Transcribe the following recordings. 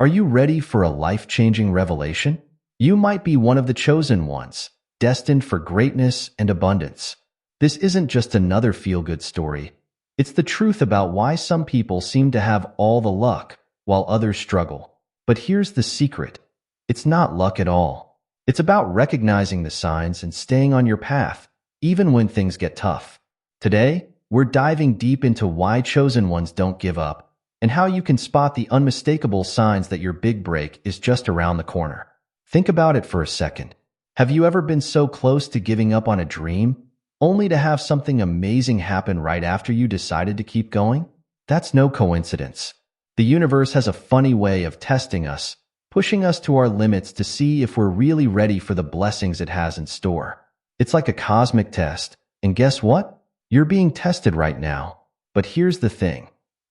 Are you ready for a life-changing revelation? You might be one of the chosen ones, destined for greatness and abundance. This isn't just another feel-good story. It's the truth about why some people seem to have all the luck, while others struggle. But here's the secret. It's not luck at all. It's about recognizing the signs and staying on your path, even when things get tough. Today, we're diving deep into why chosen ones don't give up, and how you can spot the unmistakable signs that your big break is just around the corner. Think about it for a second. Have you ever been so close to giving up on a dream, only to have something amazing happen right after you decided to keep going? That's no coincidence. The universe has a funny way of testing us, pushing us to our limits to see if we're really ready for the blessings it has in store. It's like a cosmic test, and guess what? You're being tested right now. But here's the thing.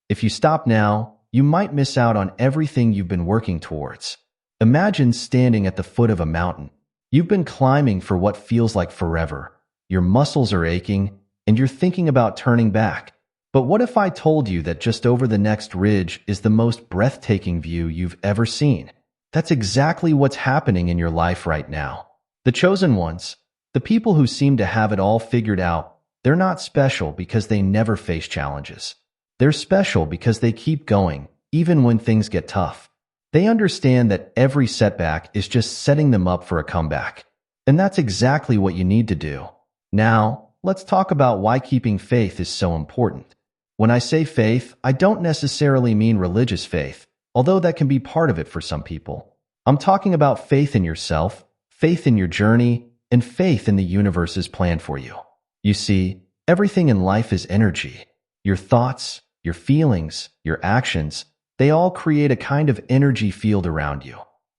If you stop now, you might miss out on everything you've been working towards. Imagine standing at the foot of a mountain. You've been climbing for what feels like forever. Your muscles are aching, and you're thinking about turning back. But what if I told you that just over the next ridge is the most breathtaking view you've ever seen? That's exactly what's happening in your life right now. The chosen ones, the people who seem to have it all figured out, they're not special because they never face challenges. They're special because they keep going, even when things get tough. They understand that every setback is just setting them up for a comeback. And that's exactly what you need to do. Now, let's talk about why keeping faith is so important. When I say faith, I don't necessarily mean religious faith, although that can be part of it for some people. I'm talking about faith in yourself, faith in your journey, and faith in the universe's plan for you. You see, everything in life is energy. Your thoughts, your feelings, your actions, they all create a kind of energy field around you.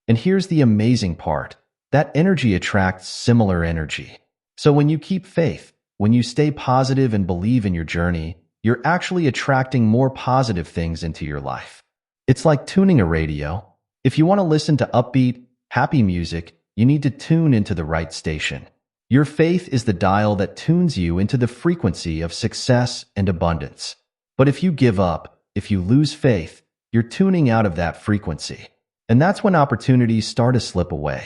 And here's the amazing part. That energy attracts similar energy. So when you keep faith, when you stay positive and believe in your journey, you're actually attracting more positive things into your life. It's like tuning a radio. If you want to listen to upbeat, happy music, you need to tune into the right station. Your faith is the dial that tunes you into the frequency of success and abundance. But if you give up, if you lose faith, you're tuning out of that frequency. And that's when opportunities start to slip away.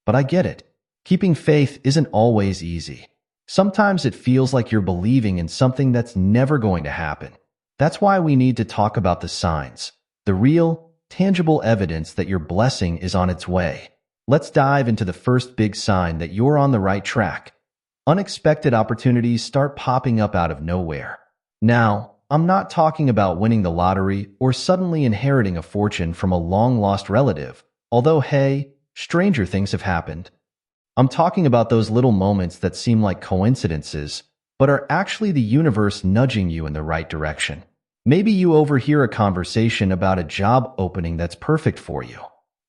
But I get it. Keeping faith isn't always easy. Sometimes it feels like you're believing in something that's never going to happen. That's why we need to talk about the signs, the real, tangible evidence that your blessing is on its way. Let's dive into the first big sign that you're on the right track. Unexpected opportunities start popping up out of nowhere. Now, I'm not talking about winning the lottery or suddenly inheriting a fortune from a long-lost relative, although, hey, stranger things have happened. I'm talking about those little moments that seem like coincidences, but are actually the universe nudging you in the right direction. Maybe you overhear a conversation about a job opening that's perfect for you.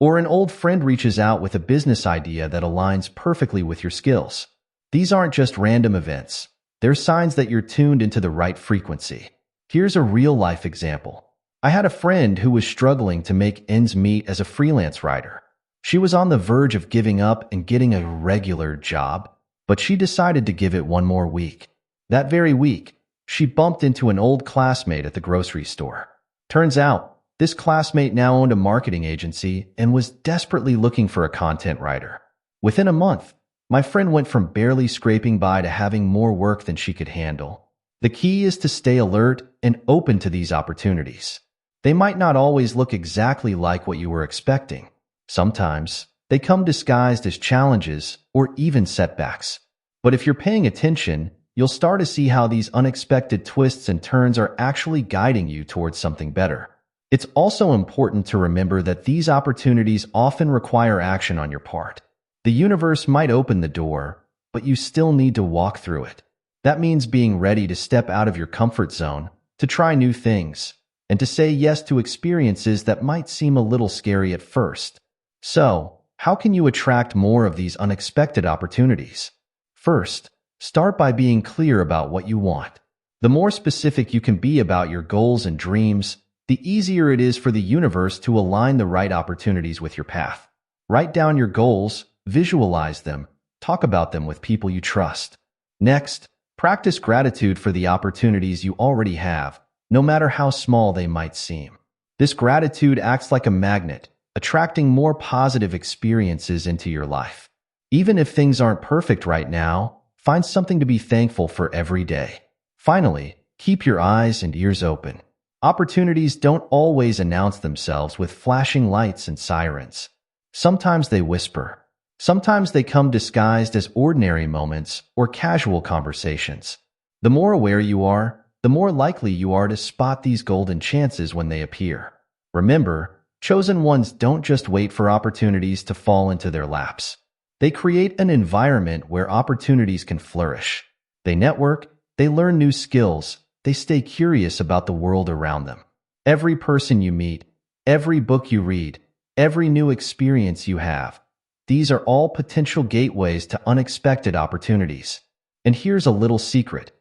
Or an old friend reaches out with a business idea that aligns perfectly with your skills. These aren't just random events. They're signs that you're tuned into the right frequency. Here's a real-life example. I had a friend who was struggling to make ends meet as a freelance writer. She was on the verge of giving up and getting a regular job, but she decided to give it one more week. That very week, she bumped into an old classmate at the grocery store. Turns out, this classmate now owned a marketing agency and was desperately looking for a content writer. Within a month, my friend went from barely scraping by to having more work than she could handle. The key is to stay alert and open to these opportunities. They might not always look exactly like what you were expecting. Sometimes, they come disguised as challenges or even setbacks. But if you're paying attention, you'll start to see how these unexpected twists and turns are actually guiding you towards something better. It's also important to remember that these opportunities often require action on your part. The universe might open the door, but you still need to walk through it. That means being ready to step out of your comfort zone, to try new things, and to say yes to experiences that might seem a little scary at first. So, how can you attract more of these unexpected opportunities? First, start by being clear about what you want. The more specific you can be about your goals and dreams, the easier it is for the universe to align the right opportunities with your path. Write down your goals, visualize them, talk about them with people you trust. Next, practice gratitude for the opportunities you already have, no matter how small they might seem. This gratitude acts like a magnet, attracting more positive experiences into your life. Even if things aren't perfect right now, find something to be thankful for every day. Finally, keep your eyes and ears open. Opportunities don't always announce themselves with flashing lights and sirens. Sometimes they whisper. Sometimes they come disguised as ordinary moments or casual conversations. The more aware you are, the more likely you are to spot these golden chances when they appear. Remember, chosen ones don't just wait for opportunities to fall into their laps. They create an environment where opportunities can flourish. They network, they learn new skills, they stay curious about the world around them. Every person you meet, every book you read, every new experience you have, these are all potential gateways to unexpected opportunities. And here's a little secret.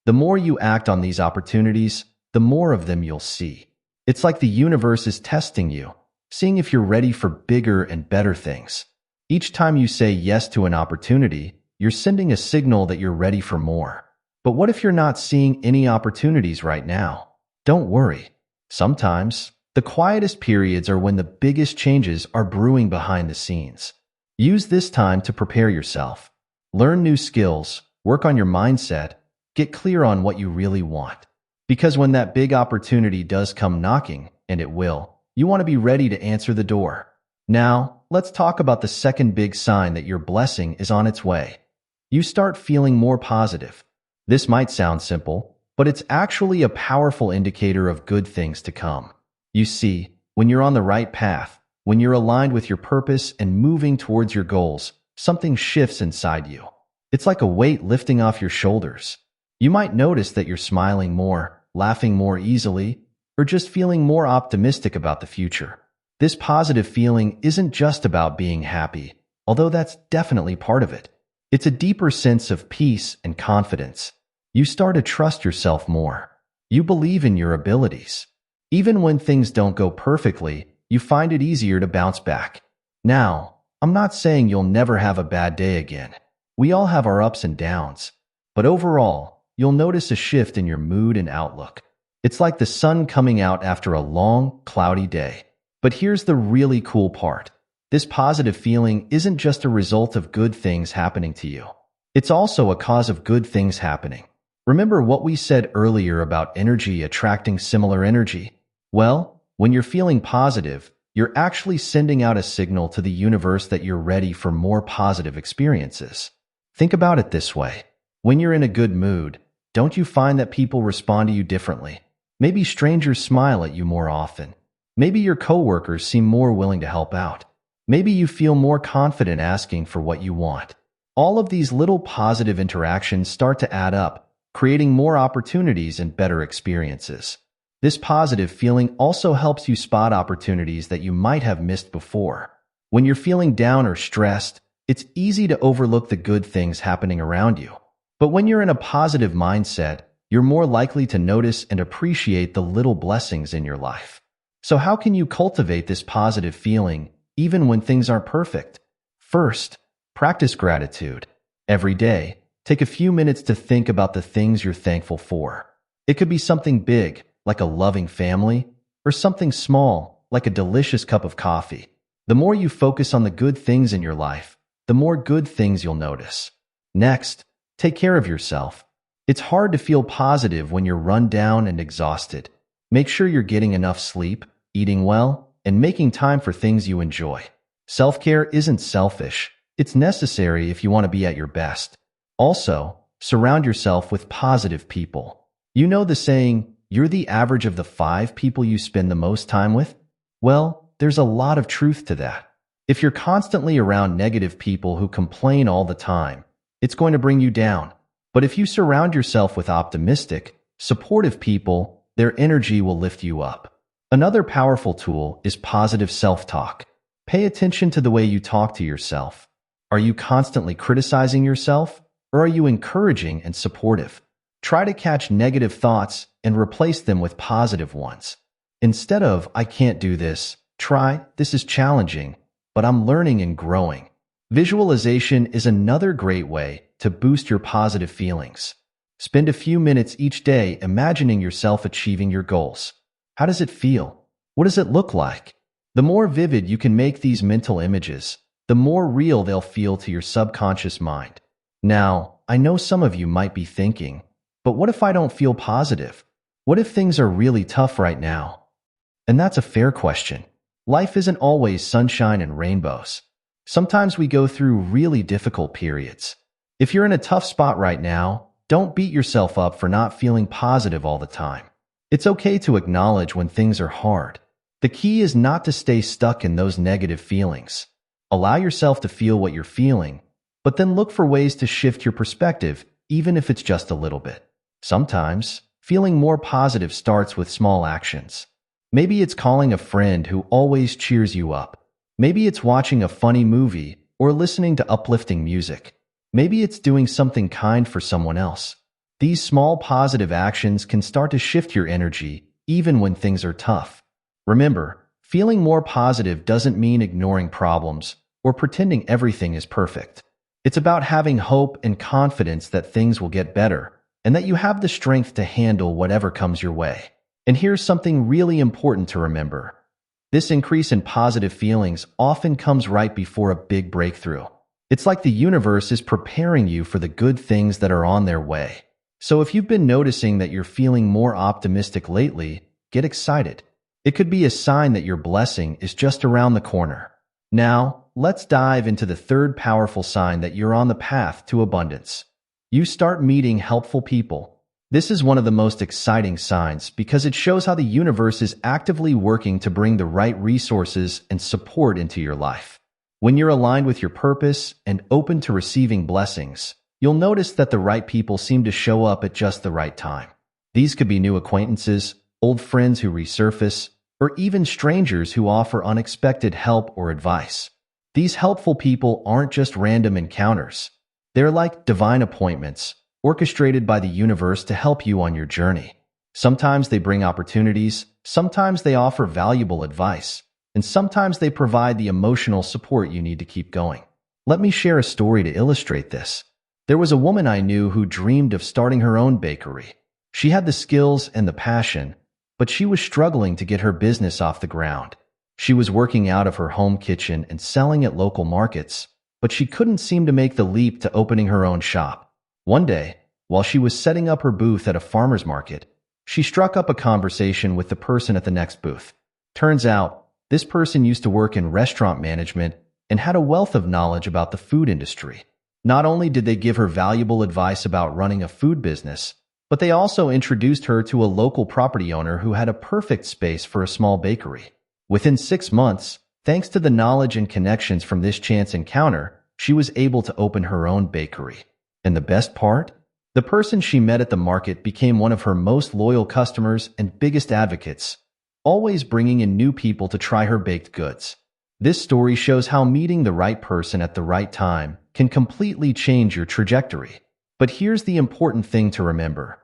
The more you act on these opportunities, the more of them you'll see. It's like the universe is testing you, seeing if you're ready for bigger and better things. Each time you say yes to an opportunity, you're sending a signal that you're ready for more. But what if you're not seeing any opportunities right now? Don't worry. Sometimes, the quietest periods are when the biggest changes are brewing behind the scenes. Use this time to prepare yourself. Learn new skills, work on your mindset, get clear on what you really want. Because when that big opportunity does come knocking, and it will, you want to be ready to answer the door. Now, let's talk about the second big sign that your blessing is on its way. You start feeling more positive. This might sound simple, but it's actually a powerful indicator of good things to come. You see, when you're on the right path, when you're aligned with your purpose and moving towards your goals, something shifts inside you. It's like a weight lifting off your shoulders. You might notice that you're smiling more, laughing more easily, or just feeling more optimistic about the future. This positive feeling isn't just about being happy, although that's definitely part of it. It's a deeper sense of peace and confidence. You start to trust yourself more. You believe in your abilities. Even when things don't go perfectly, you find it easier to bounce back. Now, I'm not saying you'll never have a bad day again. We all have our ups and downs. But overall, you'll notice a shift in your mood and outlook. It's like the sun coming out after a long, cloudy day. But here's the really cool part. This positive feeling isn't just a result of good things happening to you. It's also a cause of good things happening. Remember what we said earlier about energy attracting similar energy? Well, when you're feeling positive, you're actually sending out a signal to the universe that you're ready for more positive experiences. Think about it this way. When you're in a good mood, don't you find that people respond to you differently? Maybe strangers smile at you more often. Maybe your coworkers seem more willing to help out. Maybe you feel more confident asking for what you want. All of these little positive interactions start to add up, creating more opportunities and better experiences. This positive feeling also helps you spot opportunities that you might have missed before. When you're feeling down or stressed, it's easy to overlook the good things happening around you. But when you're in a positive mindset, you're more likely to notice and appreciate the little blessings in your life. So how can you cultivate this positive feeling even when things aren't perfect? First, practice gratitude. Every day, take a few minutes to think about the things you're thankful for. It could be something big, like a loving family, or something small, like a delicious cup of coffee. The more you focus on the good things in your life, the more good things you'll notice. Next, take care of yourself. It's hard to feel positive when you're run down and exhausted. Make sure you're getting enough sleep, eating well, and making time for things you enjoy. Self-care isn't selfish. It's necessary if you want to be at your best. Also, surround yourself with positive people. You know the saying, you're the average of the 5 people you spend the most time with? Well, there's a lot of truth to that. If you're constantly around negative people who complain all the time, it's going to bring you down. But if you surround yourself with optimistic, supportive people, their energy will lift you up. Another powerful tool is positive self-talk. Pay attention to the way you talk to yourself. Are you constantly criticizing yourself, or are you encouraging and supportive? Try to catch negative thoughts and replace them with positive ones. Instead of, I can't do this, try, this is challenging, but I'm learning and growing. Visualization is another great way to boost your positive feelings. Spend a few minutes each day imagining yourself achieving your goals. How does it feel? What does it look like? The more vivid you can make these mental images, the more real they'll feel to your subconscious mind. Now, I know some of you might be thinking, but what if I don't feel positive? What if things are really tough right now? And that's a fair question. Life isn't always sunshine and rainbows. Sometimes we go through really difficult periods. If you're in a tough spot right now, don't beat yourself up for not feeling positive all the time. It's okay to acknowledge when things are hard. The key is not to stay stuck in those negative feelings. Allow yourself to feel what you're feeling, but then look for ways to shift your perspective, even if it's just a little bit. Sometimes, feeling more positive starts with small actions. Maybe it's calling a friend who always cheers you up. Maybe it's watching a funny movie or listening to uplifting music. Maybe it's doing something kind for someone else. These small positive actions can start to shift your energy, even when things are tough. Remember, feeling more positive doesn't mean ignoring problems or pretending everything is perfect. It's about having hope and confidence that things will get better and that you have the strength to handle whatever comes your way. And here's something really important to remember. This increase in positive feelings often comes right before a big breakthrough. It's like the universe is preparing you for the good things that are on their way. So if you've been noticing that you're feeling more optimistic lately, get excited. It could be a sign that your blessing is just around the corner. Now, let's dive into the third powerful sign that you're on the path to abundance. You start meeting helpful people. This is one of the most exciting signs because it shows how the universe is actively working to bring the right resources and support into your life. When you're aligned with your purpose and open to receiving blessings, you'll notice that the right people seem to show up at just the right time. These could be new acquaintances, old friends who resurface, or even strangers who offer unexpected help or advice. These helpful people aren't just random encounters. They're like divine appointments, orchestrated by the universe to help you on your journey. Sometimes they bring opportunities, sometimes they offer valuable advice, and sometimes they provide the emotional support you need to keep going. Let me share a story to illustrate this. There was a woman I knew who dreamed of starting her own bakery. She had the skills and the passion, but she was struggling to get her business off the ground. She was working out of her home kitchen and selling at local markets, but she couldn't seem to make the leap to opening her own shop. One day, while she was setting up her booth at a farmer's market, she struck up a conversation with the person at the next booth. Turns out, this person used to work in restaurant management and had a wealth of knowledge about the food industry. Not only did they give her valuable advice about running a food business, but they also introduced her to a local property owner who had a perfect space for a small bakery. Within 6 months, thanks to the knowledge and connections from this chance encounter, she was able to open her own bakery. And the best part? The person she met at the market became one of her most loyal customers and biggest advocates, always bringing in new people to try her baked goods. This story shows how meeting the right person at the right time can completely change your trajectory. But here's the important thing to remember.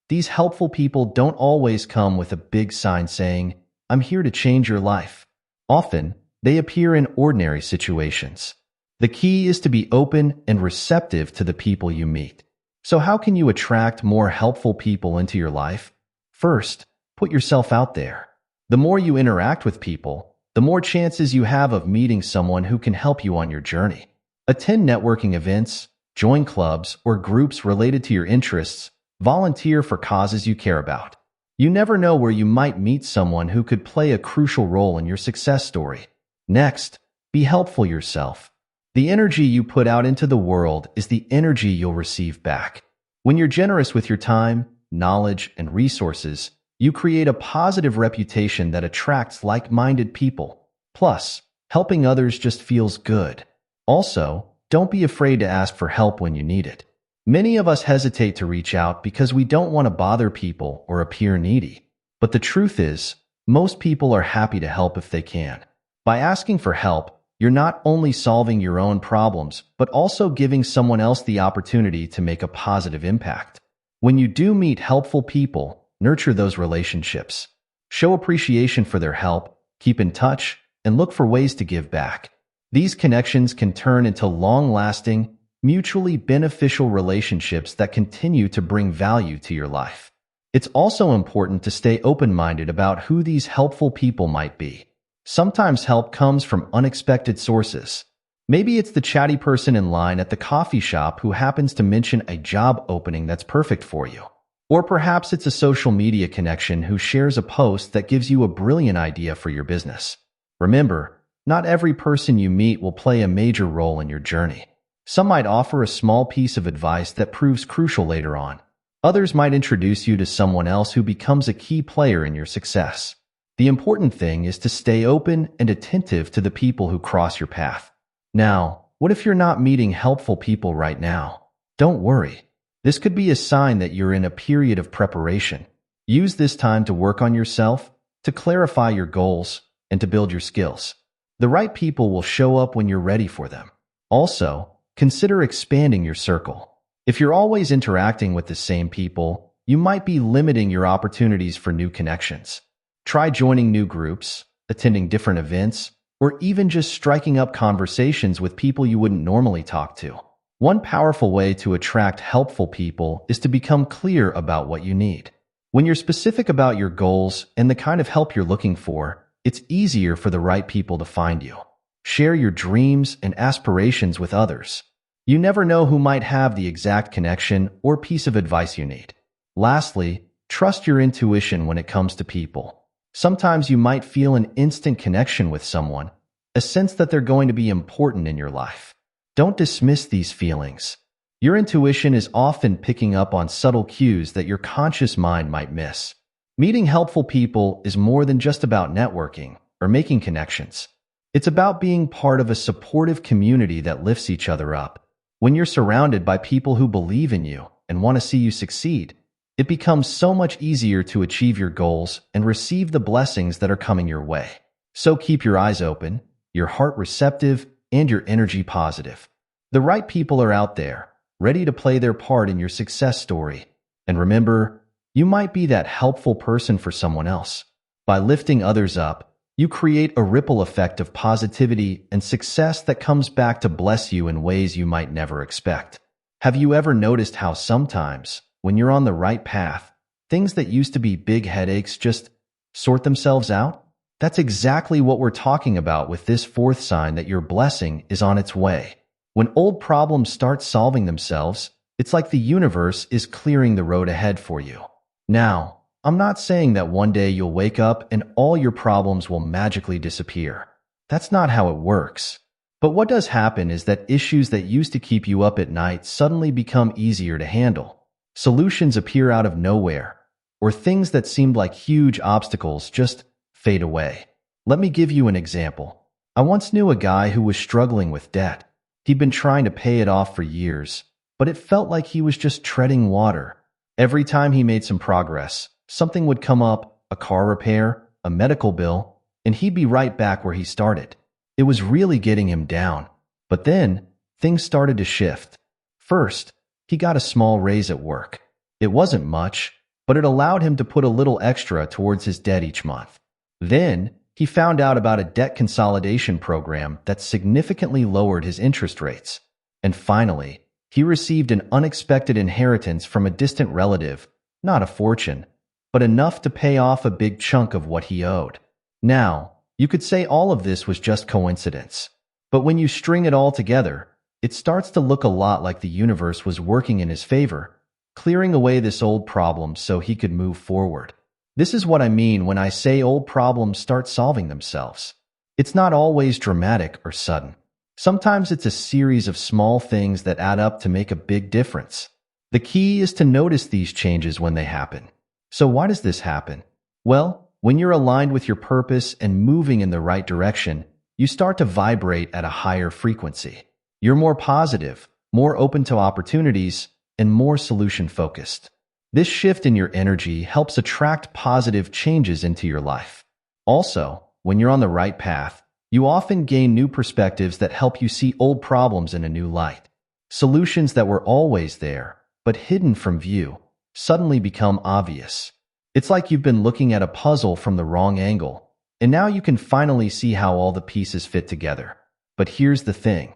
These helpful people don't always come with a big sign saying, "I'm here to change your life." Often, they appear in ordinary situations. The key is to be open and receptive to the people you meet. So how can you attract more helpful people into your life? First, put yourself out there. The more you interact with people, the more chances you have of meeting someone who can help you on your journey. Attend networking events, join clubs or groups related to your interests, volunteer for causes you care about. You never know where you might meet someone who could play a crucial role in your success story. Next, be helpful yourself. The energy you put out into the world is the energy you'll receive back. When you're generous with your time, knowledge, and resources, you create a positive reputation that attracts like-minded people. Plus, helping others just feels good. Also, don't be afraid to ask for help when you need it. Many of us hesitate to reach out because we don't want to bother people or appear needy. But the truth is, most people are happy to help if they can. By asking for help, you're not only solving your own problems, but also giving someone else the opportunity to make a positive impact. When you do meet helpful people, nurture those relationships. Show appreciation for their help, keep in touch, and look for ways to give back. These connections can turn into long-lasting, mutually beneficial relationships that continue to bring value to your life. It's also important to stay open-minded about who these helpful people might be. Sometimes help comes from unexpected sources. Maybe it's the chatty person in line at the coffee shop who happens to mention a job opening that's perfect for you. Or perhaps it's a social media connection who shares a post that gives you a brilliant idea for your business. Remember, not every person you meet will play a major role in your journey. Some might offer a small piece of advice that proves crucial later on. Others might introduce you to someone else who becomes a key player in your success. The important thing is to stay open and attentive to the people who cross your path. Now, what if you're not meeting helpful people right now? Don't worry. This could be a sign that you're in a period of preparation. Use this time to work on yourself, to clarify your goals, and to build your skills. The right people will show up when you're ready for them. Also, consider expanding your circle. If you're always interacting with the same people, you might be limiting your opportunities for new connections. Try joining new groups, attending different events, or even just striking up conversations with people you wouldn't normally talk to. One powerful way to attract helpful people is to become clear about what you need. When you're specific about your goals and the kind of help you're looking for, it's easier for the right people to find you. Share your dreams and aspirations with others. You never know who might have the exact connection or piece of advice you need. Lastly, trust your intuition when it comes to people. Sometimes you might feel an instant connection with someone, a sense that they're going to be important in your life. Don't dismiss these feelings. Your intuition is often picking up on subtle cues that your conscious mind might miss. Meeting helpful people is more than just about networking or making connections. It's about being part of a supportive community that lifts each other up. When you're surrounded by people who believe in you and want to see you succeed, it becomes so much easier to achieve your goals and receive the blessings that are coming your way. So keep your eyes open, your heart receptive, and your energy positive. The right people are out there, ready to play their part in your success story. And remember, you might be that helpful person for someone else. By lifting others up, you create a ripple effect of positivity and success that comes back to bless you in ways you might never expect. Have you ever noticed how sometimes, when you're on the right path, things that used to be big headaches just sort themselves out? That's exactly what we're talking about with this fourth sign that your blessing is on its way. When old problems start solving themselves, it's like the universe is clearing the road ahead for you. Now, I'm not saying that one day you'll wake up and all your problems will magically disappear. That's not how it works. But what does happen is that issues that used to keep you up at night suddenly become easier to handle. Solutions appear out of nowhere, or things that seemed like huge obstacles just fade away. Let me give you an example. I once knew a guy who was struggling with debt. He'd been trying to pay it off for years, but it felt like he was just treading water. Every time he made some progress, something would come up, a car repair, a medical bill, and he'd be right back where he started. It was really getting him down. But then, things started to shift. First, he got a small raise at work. It wasn't much, but it allowed him to put a little extra towards his debt each month. Then, he found out about a debt consolidation program that significantly lowered his interest rates. And finally, he received an unexpected inheritance from a distant relative, not a fortune, but enough to pay off a big chunk of what he owed. Now, you could say all of this was just coincidence. But when you string it all together, it starts to look a lot like the universe was working in his favor, clearing away this old problem so he could move forward. This is what I mean when I say old problems start solving themselves. It's not always dramatic or sudden. Sometimes it's a series of small things that add up to make a big difference. The key is to notice these changes when they happen. So why does this happen? Well, when you're aligned with your purpose and moving in the right direction, you start to vibrate at a higher frequency. You're more positive, more open to opportunities, and more solution-focused. This shift in your energy helps attract positive changes into your life. Also, when you're on the right path, you often gain new perspectives that help you see old problems in a new light. Solutions that were always there, but hidden from view, suddenly become obvious. It's like you've been looking at a puzzle from the wrong angle, and now you can finally see how all the pieces fit together. But here's the thing.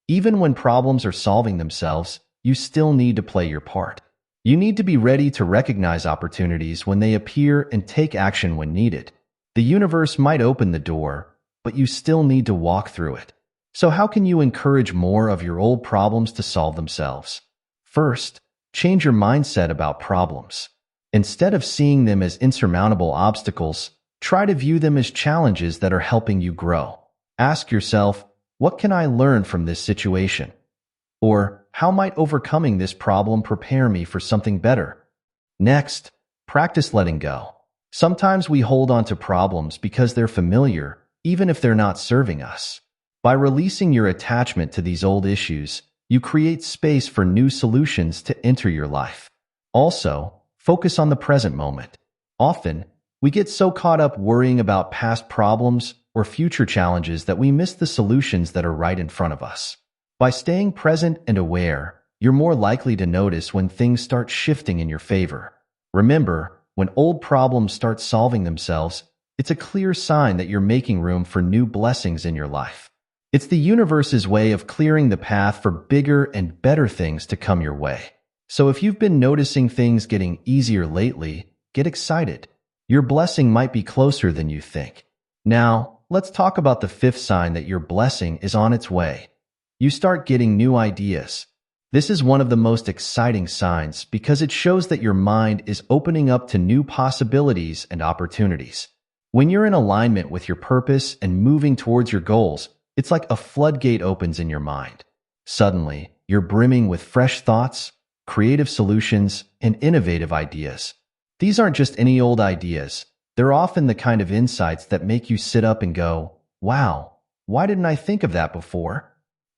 Even when problems are solving themselves, you still need to play your part. You need to be ready to recognize opportunities when they appear and take action when needed. The universe might open the door, but you still need to walk through it. So how can you encourage more of your old problems to solve themselves? First, change your mindset about problems. Instead of seeing them as insurmountable obstacles, try to view them as challenges that are helping you grow. Ask yourself, what can I learn from this situation? Or, how might overcoming this problem prepare me for something better? Next, practice letting go. Sometimes we hold on to problems because they're familiar, even if they're not serving us. By releasing your attachment to these old issues, you create space for new solutions to enter your life. Also, focus on the present moment. Often, we get so caught up worrying about past problems or future challenges that we miss the solutions that are right in front of us. By staying present and aware, you're more likely to notice when things start shifting in your favor. Remember, when old problems start solving themselves, it's a clear sign that you're making room for new blessings in your life. It's the universe's way of clearing the path for bigger and better things to come your way. So if you've been noticing things getting easier lately, get excited. Your blessing might be closer than you think. Now, let's talk about the fifth sign that your blessing is on its way. You start getting new ideas. This is one of the most exciting signs because it shows that your mind is opening up to new possibilities and opportunities. When you're in alignment with your purpose and moving towards your goals, it's like a floodgate opens in your mind. Suddenly, you're brimming with fresh thoughts, creative solutions, and innovative ideas. These aren't just any old ideas. They're often the kind of insights that make you sit up and go, wow, why didn't I think of that before?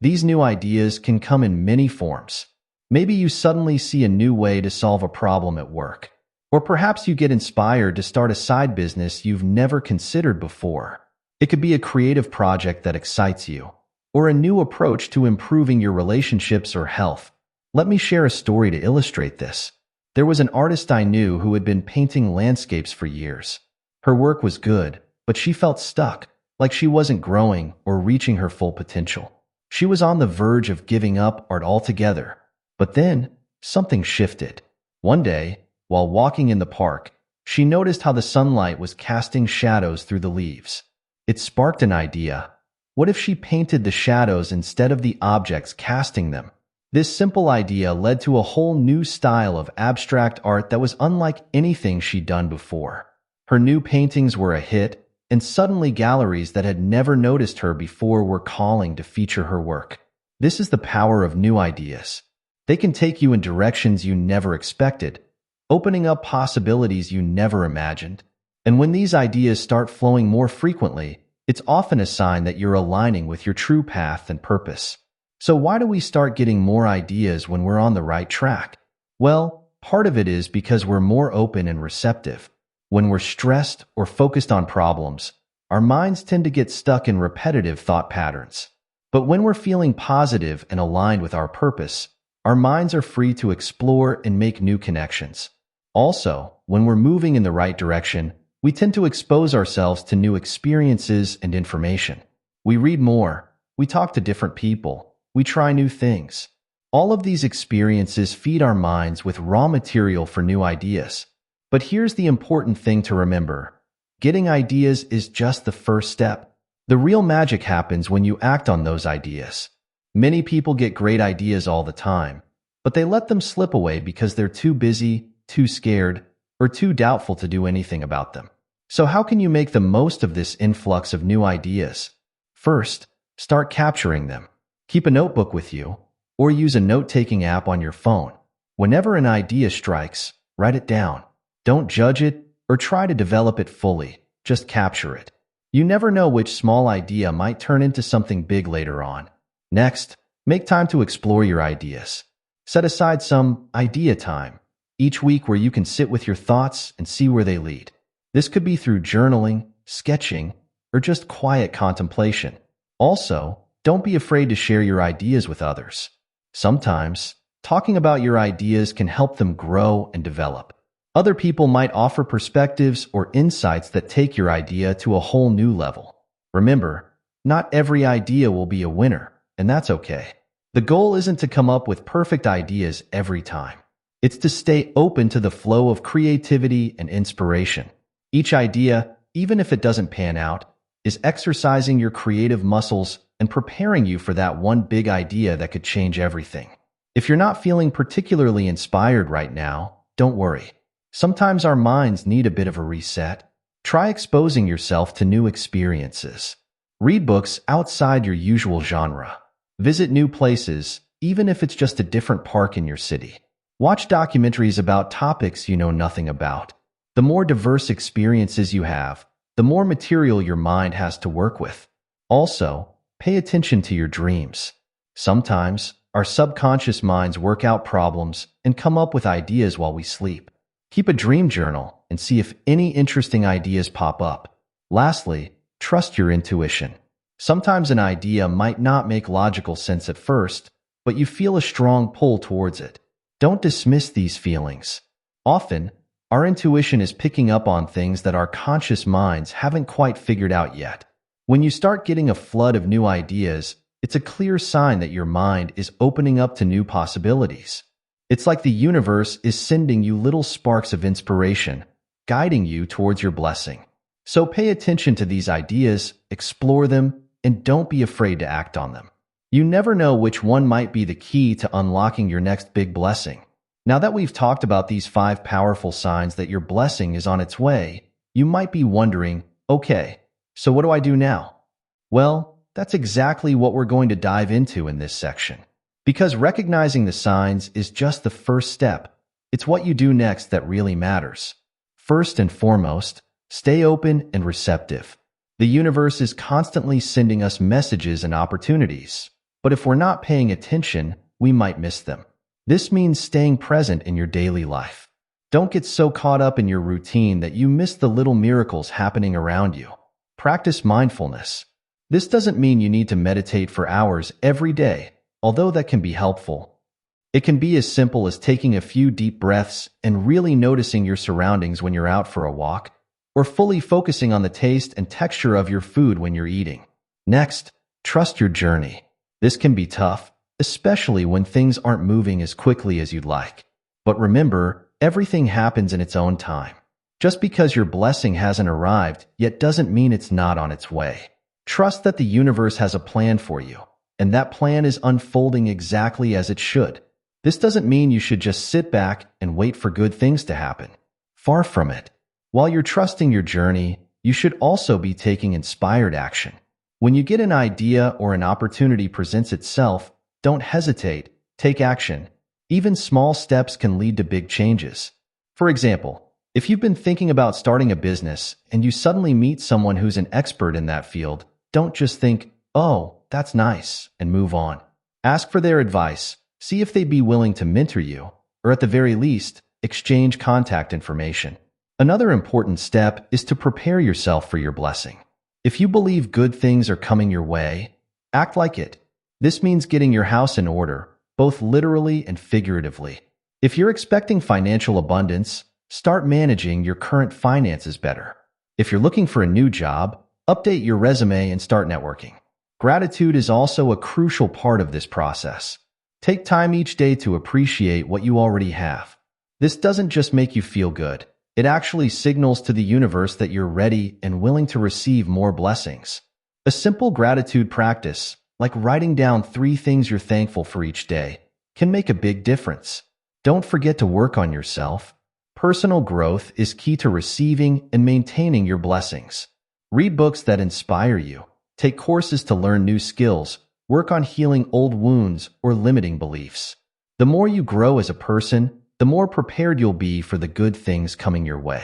These new ideas can come in many forms. Maybe you suddenly see a new way to solve a problem at work. Or perhaps you get inspired to start a side business you've never considered before. It could be a creative project that excites you, or a new approach to improving your relationships or health. Let me share a story to illustrate this. There was an artist I knew who had been painting landscapes for years. Her work was good, but she felt stuck, like she wasn't growing or reaching her full potential. She was on the verge of giving up art altogether. But then, something shifted. One day, while walking in the park, she noticed how the sunlight was casting shadows through the leaves. It sparked an idea. What if she painted the shadows instead of the objects casting them? This simple idea led to a whole new style of abstract art that was unlike anything she'd done before. Her new paintings were a hit, and suddenly galleries that had never noticed her before were calling to feature her work. This is the power of new ideas. They can take you in directions you never expected, opening up possibilities you never imagined. And when these ideas start flowing more frequently, it's often a sign that you're aligning with your true path and purpose. So why do we start getting more ideas when we're on the right track? Well, part of it is because we're more open and receptive. When we're stressed or focused on problems, our minds tend to get stuck in repetitive thought patterns. But when we're feeling positive and aligned with our purpose, our minds are free to explore and make new connections. Also, when we're moving in the right direction, we tend to expose ourselves to new experiences and information. We read more, we talk to different people, we try new things. All of these experiences feed our minds with raw material for new ideas. But here's the important thing to remember. Getting ideas is just the first step. The real magic happens when you act on those ideas. Many people get great ideas all the time, but they let them slip away because they're too busy, too scared, or too doubtful to do anything about them. So how can you make the most of this influx of new ideas? First, start capturing them. Keep a notebook with you, or use a note-taking app on your phone. Whenever an idea strikes, write it down. Don't judge it or try to develop it fully. Just capture it. You never know which small idea might turn into something big later on. Next, make time to explore your ideas. Set aside some idea time each week where you can sit with your thoughts and see where they lead. This could be through journaling, sketching, or just quiet contemplation. Also, don't be afraid to share your ideas with others. Sometimes, talking about your ideas can help them grow and develop. Other people might offer perspectives or insights that take your idea to a whole new level. Remember, not every idea will be a winner, and that's okay. The goal isn't to come up with perfect ideas every time. It's to stay open to the flow of creativity and inspiration. Each idea, even if it doesn't pan out, is exercising your creative muscles and preparing you for that one big idea that could change everything. If you're not feeling particularly inspired right now, don't worry. Sometimes our minds need a bit of a reset. Try exposing yourself to new experiences. Read books outside your usual genre. Visit new places, even if it's just a different park in your city. Watch documentaries about topics you know nothing about. The more diverse experiences you have, the more material your mind has to work with. Also, pay attention to your dreams. Sometimes, our subconscious minds work out problems and come up with ideas while we sleep. Keep a dream journal and see if any interesting ideas pop up. Lastly, trust your intuition. Sometimes an idea might not make logical sense at first, but you feel a strong pull towards it. Don't dismiss these feelings. Often, our intuition is picking up on things that our conscious minds haven't quite figured out yet. When you start getting a flood of new ideas, it's a clear sign that your mind is opening up to new possibilities. It's like the universe is sending you little sparks of inspiration, guiding you towards your blessing. So pay attention to these ideas, explore them, and don't be afraid to act on them. You never know which one might be the key to unlocking your next big blessing. Now that we've talked about these 5 powerful signs that your blessing is on its way, you might be wondering, okay, so what do I do now? Well, that's exactly what we're going to dive into in this section. Because recognizing the signs is just the first step. It's what you do next that really matters. First and foremost, stay open and receptive. The universe is constantly sending us messages and opportunities, but if we're not paying attention, we might miss them. This means staying present in your daily life. Don't get so caught up in your routine that you miss the little miracles happening around you. Practice mindfulness. This doesn't mean you need to meditate for hours every day, although that can be helpful. It can be as simple as taking a few deep breaths and really noticing your surroundings when you're out for a walk, or fully focusing on the taste and texture of your food when you're eating. Next, trust your journey. This can be tough, especially when things aren't moving as quickly as you'd like. But remember, everything happens in its own time. Just because your blessing hasn't arrived yet doesn't mean it's not on its way. Trust that the universe has a plan for you, and that plan is unfolding exactly as it should. This doesn't mean you should just sit back and wait for good things to happen. Far from it. While you're trusting your journey, you should also be taking inspired action. When you get an idea or an opportunity presents itself, don't hesitate, take action. Even small steps can lead to big changes. For example, if you've been thinking about starting a business and you suddenly meet someone who's an expert in that field, don't just think, "Oh, that's nice," and move on. Ask for their advice, see if they'd be willing to mentor you, or at the very least, exchange contact information. Another important step is to prepare yourself for your blessing. If you believe good things are coming your way, act like it. This means getting your house in order, both literally and figuratively. If you're expecting financial abundance, start managing your current finances better. If you're looking for a new job, update your resume and start networking. Gratitude is also a crucial part of this process. Take time each day to appreciate what you already have. This doesn't just make you feel good. It actually signals to the universe that you're ready and willing to receive more blessings. A simple gratitude practice, like writing down 3 things you're thankful for each day, can make a big difference. Don't forget to work on yourself. Personal growth is key to receiving and maintaining your blessings. Read books that inspire you. Take courses to learn new skills. Work on healing old wounds or limiting beliefs. The more you grow as a person, the more prepared you'll be for the good things coming your way.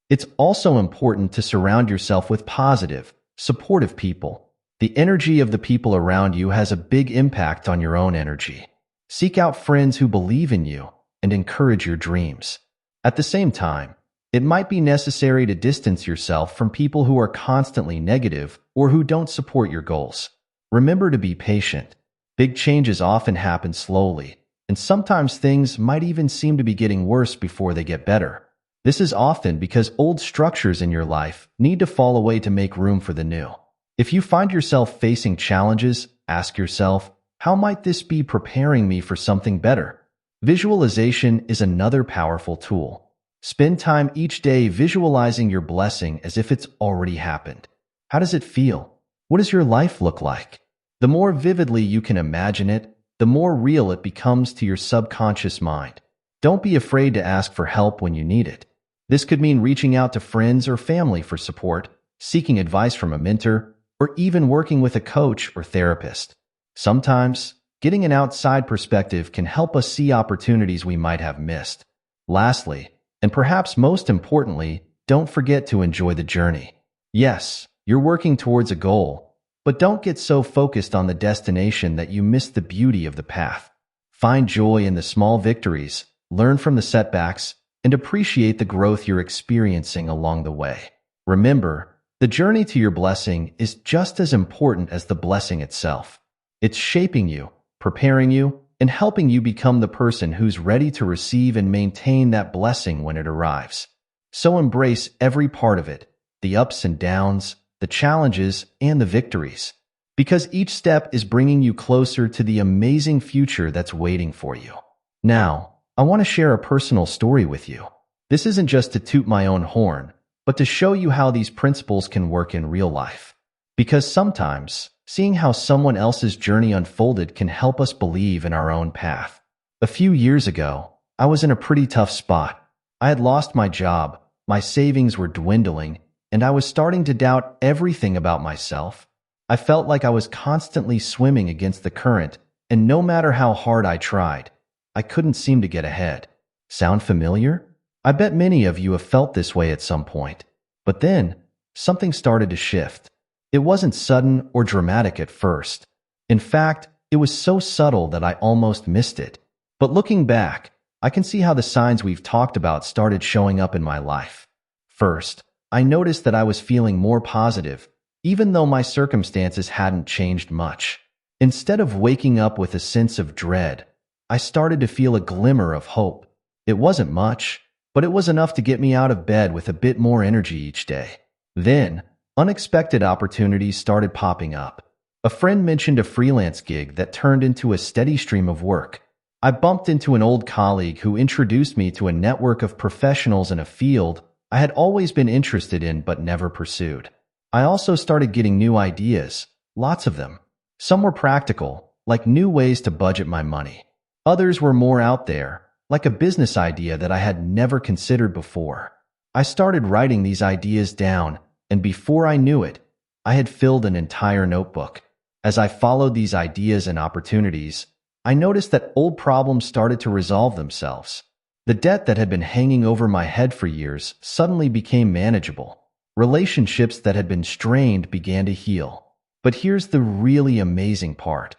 It's also important to surround yourself with positive, supportive people. The energy of the people around you has a big impact on your own energy. Seek out friends who believe in you and encourage your dreams. At the same time, it might be necessary to distance yourself from people who are constantly negative or who don't support your goals. Remember to be patient. Big changes often happen slowly, and sometimes things might even seem to be getting worse before they get better. This is often because old structures in your life need to fall away to make room for the new. If you find yourself facing challenges, ask yourself, how might this be preparing me for something better? Visualization is another powerful tool. Spend time each day visualizing your blessing as if it's already happened. How does it feel? What does your life look like? The more vividly you can imagine it, the more real it becomes to your subconscious mind. Don't be afraid to ask for help when you need it. This could mean reaching out to friends or family for support, seeking advice from a mentor, or even working with a coach or therapist. Sometimes, getting an outside perspective can help us see opportunities we might have missed. Lastly, and perhaps most importantly, don't forget to enjoy the journey. Yes, you're working towards a goal, but don't get so focused on the destination that you miss the beauty of the path. Find joy in the small victories, learn from the setbacks, and appreciate the growth you're experiencing along the way. Remember, the journey to your blessing is just as important as the blessing itself. It's shaping you, preparing you, and helping you become the person who's ready to receive and maintain that blessing when it arrives. So embrace every part of it, the ups and downs, the challenges, and the victories, because each step is bringing you closer to the amazing future that's waiting for you. Now, I want to share a personal story with you. This isn't just to toot my own horn, but to show you how these principles can work in real life. Because sometimes, seeing how someone else's journey unfolded can help us believe in our own path. A few years ago, I was in a pretty tough spot. I had lost my job, my savings were dwindling, and I was starting to doubt everything about myself. I felt like I was constantly swimming against the current, and no matter how hard I tried, I couldn't seem to get ahead. Sound familiar? I bet many of you have felt this way at some point. But then, something started to shift. It wasn't sudden or dramatic at first. In fact, it was so subtle that I almost missed it. But looking back, I can see how the signs we've talked about started showing up in my life. First, I noticed that I was feeling more positive, even though my circumstances hadn't changed much. Instead of waking up with a sense of dread, I started to feel a glimmer of hope. It wasn't much, but it was enough to get me out of bed with a bit more energy each day. Then, unexpected opportunities started popping up. A friend mentioned a freelance gig that turned into a steady stream of work. I bumped into an old colleague who introduced me to a network of professionals in a field I had always been interested in but never pursued. I also started getting new ideas, lots of them. Some were practical, like new ways to budget my money. Others were more out there, like a business idea that I had never considered before. I started writing these ideas down, and before I knew it, I had filled an entire notebook. As I followed these ideas and opportunities, I noticed that old problems started to resolve themselves. The debt that had been hanging over my head for years suddenly became manageable. Relationships that had been strained began to heal. But here's the really amazing part.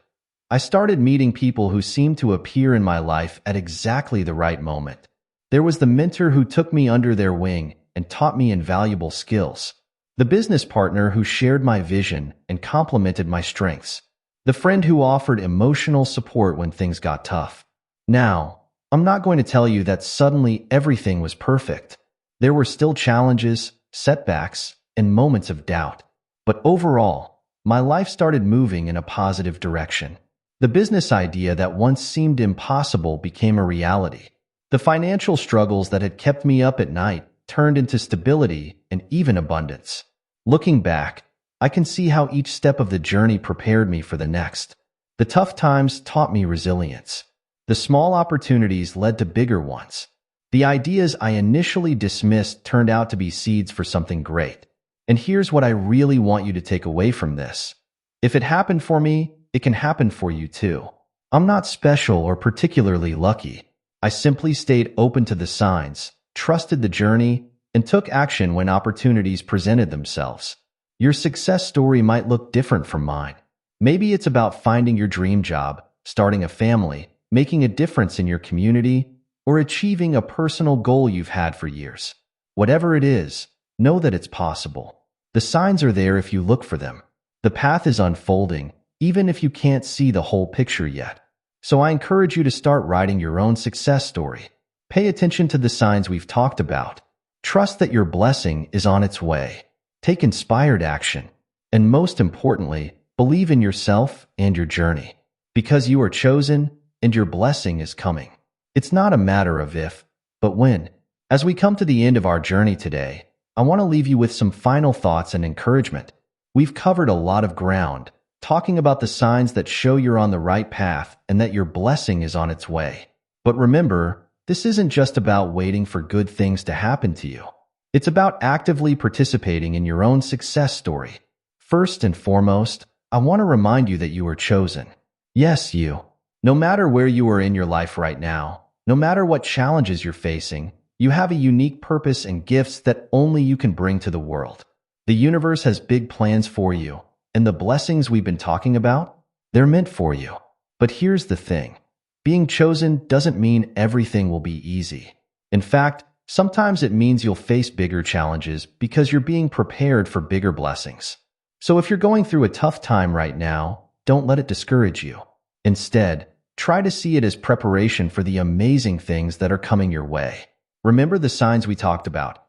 I started meeting people who seemed to appear in my life at exactly the right moment. There was the mentor who took me under their wing and taught me invaluable skills. The business partner who shared my vision and complemented my strengths. The friend who offered emotional support when things got tough. Now, I'm not going to tell you that suddenly everything was perfect. There were still challenges, setbacks, and moments of doubt. But overall, my life started moving in a positive direction. The business idea that once seemed impossible became a reality. The financial struggles that had kept me up at night turned into stability and even abundance. Looking back, I can see how each step of the journey prepared me for the next. The tough times taught me resilience. The small opportunities led to bigger ones. The ideas I initially dismissed turned out to be seeds for something great. And here's what I really want you to take away from this. If it happened for me, it can happen for you too. I'm not special or particularly lucky. I simply stayed open to the signs, trusted the journey, and took action when opportunities presented themselves. Your success story might look different from mine. Maybe it's about finding your dream job, starting a family, making a difference in your community, or achieving a personal goal you've had for years. Whatever it is, know that it's possible. The signs are there if you look for them. The path is unfolding, even if you can't see the whole picture yet. So I encourage you to start writing your own success story. Pay attention to the signs we've talked about. Trust that your blessing is on its way. Take inspired action. And most importantly, believe in yourself and your journey. Because you are chosen and your blessing is coming. It's not a matter of if, but when. As we come to the end of our journey today, I want to leave you with some final thoughts and encouragement. We've covered a lot of ground, talking about the signs that show you're on the right path and that your blessing is on its way. But remember, this isn't just about waiting for good things to happen to you. It's about actively participating in your own success story. First and foremost, I want to remind you that you are chosen. Yes, you. No matter where you are in your life right now, no matter what challenges you're facing, you have a unique purpose and gifts that only you can bring to the world. The universe has big plans for you, and the blessings we've been talking about, they're meant for you. But here's the thing. Being chosen doesn't mean everything will be easy. In fact, sometimes it means you'll face bigger challenges because you're being prepared for bigger blessings. So if you're going through a tough time right now, don't let it discourage you. Instead, try to see it as preparation for the amazing things that are coming your way. Remember the signs we talked about: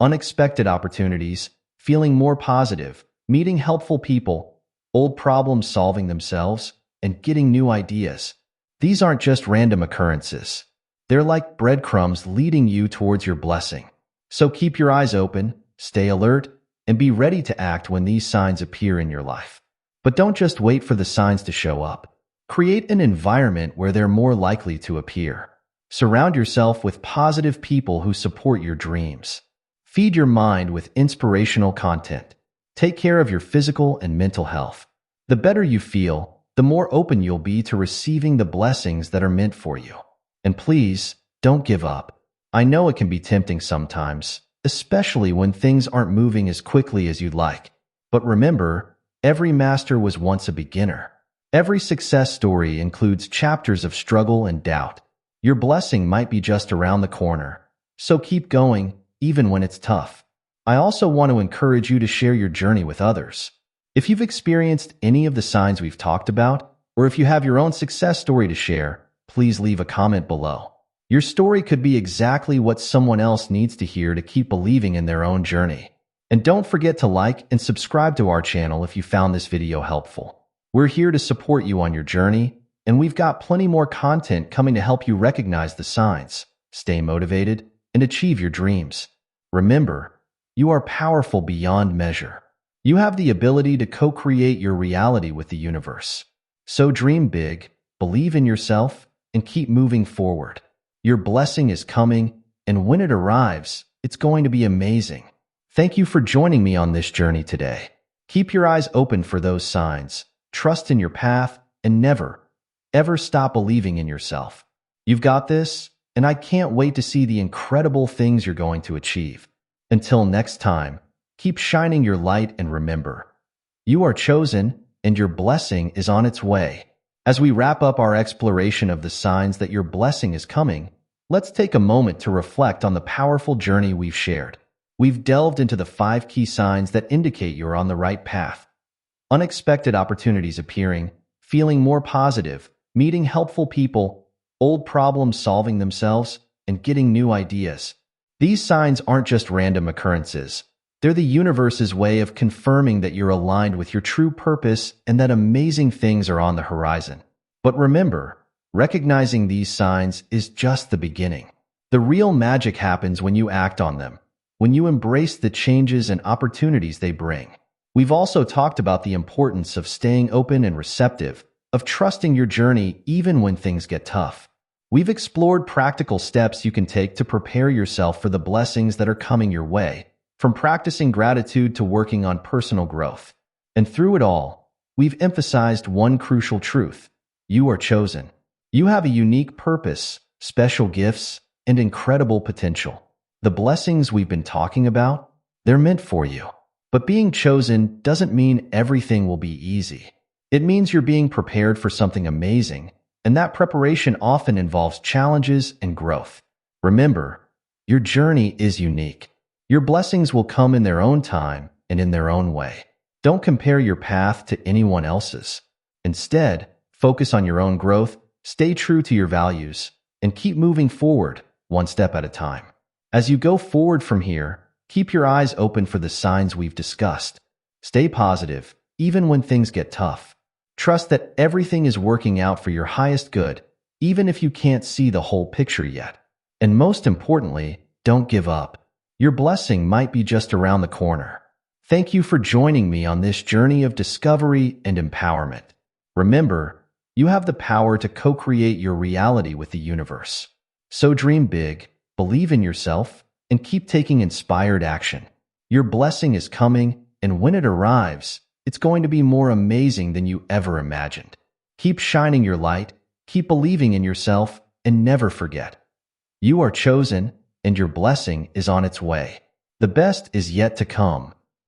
unexpected opportunities, feeling more positive, meeting helpful people, old problems solving themselves, and getting new ideas. These aren't just random occurrences. They're like breadcrumbs leading you towards your blessing. So keep your eyes open, stay alert, and be ready to act when these signs appear in your life. But don't just wait for the signs to show up. Create an environment where they're more likely to appear. Surround yourself with positive people who support your dreams. Feed your mind with inspirational content. Take care of your physical and mental health. The better you feel, the more open you'll be to receiving the blessings that are meant for you. And please, don't give up. I know it can be tempting sometimes, especially when things aren't moving as quickly as you'd like. But remember, every master was once a beginner. Every success story includes chapters of struggle and doubt. Your blessing might be just around the corner. So keep going, even when it's tough. I also want to encourage you to share your journey with others. If you've experienced any of the signs we've talked about, or if you have your own success story to share, please leave a comment below. Your story could be exactly what someone else needs to hear to keep believing in their own journey. And don't forget to like and subscribe to our channel if you found this video helpful. We're here to support you on your journey, and we've got plenty more content coming to help you recognize the signs, stay motivated, and achieve your dreams. Remember, you are powerful beyond measure. You have the ability to co-create your reality with the universe. So dream big, believe in yourself, and keep moving forward. Your blessing is coming, and when it arrives, it's going to be amazing. Thank you for joining me on this journey today. Keep your eyes open for those signs, trust in your path, and never, ever stop believing in yourself. You've got this, and I can't wait to see the incredible things you're going to achieve. Until next time, keep shining your light and remember, you are chosen and your blessing is on its way. As we wrap up our exploration of the signs that your blessing is coming, let's take a moment to reflect on the powerful journey we've shared. We've delved into the 5 key signs that indicate you're on the right path. Unexpected opportunities appearing, feeling more positive, meeting helpful people, old problems solving themselves, and getting new ideas. These signs aren't just random occurrences. They're the universe's way of confirming that you're aligned with your true purpose and that amazing things are on the horizon. But remember, recognizing these signs is just the beginning. The real magic happens when you act on them, when you embrace the changes and opportunities they bring. We've also talked about the importance of staying open and receptive, of trusting your journey even when things get tough. We've explored practical steps you can take to prepare yourself for the blessings that are coming your way, from practicing gratitude to working on personal growth. And through it all, we've emphasized one crucial truth: you are chosen. You have a unique purpose, special gifts, and incredible potential. The blessings we've been talking about, they're meant for you. But being chosen doesn't mean everything will be easy. It means you're being prepared for something amazing, and that preparation often involves challenges and growth. Remember, your journey is unique. Your blessings will come in their own time and in their own way. Don't compare your path to anyone else's. Instead, focus on your own growth, stay true to your values, and keep moving forward, one step at a time. As you go forward from here, keep your eyes open for the signs we've discussed. Stay positive, even when things get tough. Trust that everything is working out for your highest good, even if you can't see the whole picture yet. And most importantly, don't give up. Your blessing might be just around the corner. Thank you for joining me on this journey of discovery and empowerment. Remember, you have the power to co-create your reality with the universe. So dream big, believe in yourself, and keep taking inspired action. Your blessing is coming, and when it arrives, it's going to be more amazing than you ever imagined. Keep shining your light, keep believing in yourself, and never forget. You are chosen, and your blessing is on its way. The best is yet to come.